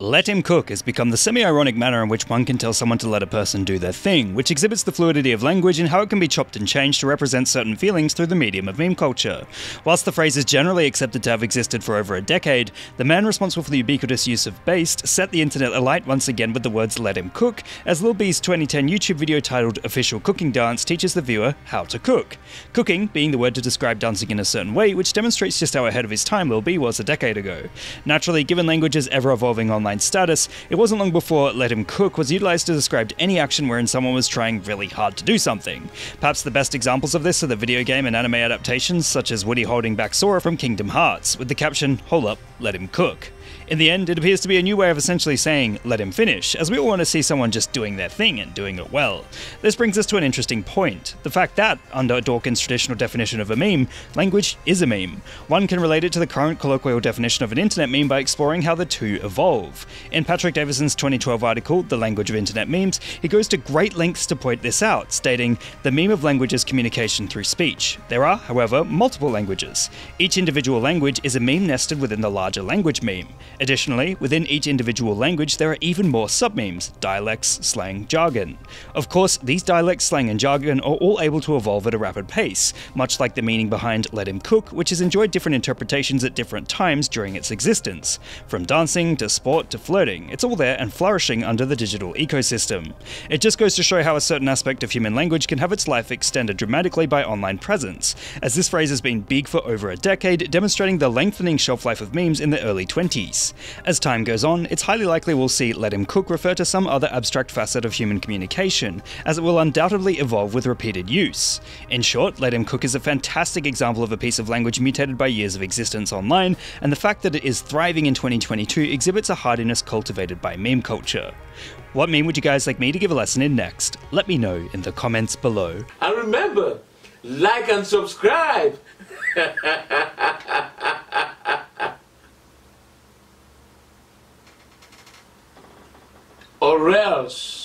Let him cook has become the semi-ironic manner in which one can tell someone to let a person do their thing, which exhibits the fluidity of language and how it can be chopped and changed to represent certain feelings through the medium of meme culture. Whilst the phrase is generally accepted to have existed for over a decade, the man responsible for the ubiquitous use of based set the internet alight once again with the words "let him cook," as Lil B's 2010 YouTube video titled "Official Cooking Dance" teaches the viewer how to cook. Cooking being the word to describe dancing in a certain way, which demonstrates just how ahead of his time Lil B was a decade ago. Naturally, given language's ever-evolving online status, it wasn't long before "let him cook" was utilized to describe any action wherein someone was trying really hard to do something. Perhaps the best examples of this are the video game and anime adaptations such as Woody holding back Sora from Kingdom Hearts, with the caption, "Hold up, let him cook." In the end, it appears to be a new way of essentially saying, let him finish, as we all want to see someone just doing their thing and doing it well. This brings us to an interesting point. The fact that, under Dawkins' traditional definition of a meme, language is a meme. One can relate it to the current colloquial definition of an internet meme by exploring how the two evolve. In Patrick Davison's 2012 article, The Language of Internet Memes, he goes to great lengths to point this out, stating, "The meme of language is communication through speech. There are, however, multiple languages. Each individual language is a meme nested within the larger language meme. Additionally, within each individual language there are even more sub-memes, dialects, slang, jargon. Of course, these dialects, slang and jargon are all able to evolve at a rapid pace, much like the meaning behind "let him cook," which has enjoyed different interpretations at different times during its existence. From dancing, to sport, to flirting, it's all there and flourishing under the digital ecosystem. It just goes to show how a certain aspect of human language can have its life extended dramatically by online presence, as this phrase has been big for over a decade, demonstrating the lengthening shelf life of memes in the early 20s. As time goes on, it's highly likely we'll see "let him cook" refer to some other abstract facet of human communication, as it will undoubtedly evolve with repeated use. In short, "let him cook" is a fantastic example of a piece of language mutated by years of existence online, and the fact that it is thriving in 2022 exhibits a hardiness cultivated by meme culture. What meme would you guys like me to give a lesson in next? Let me know in the comments below. And remember, like and subscribe! Or else.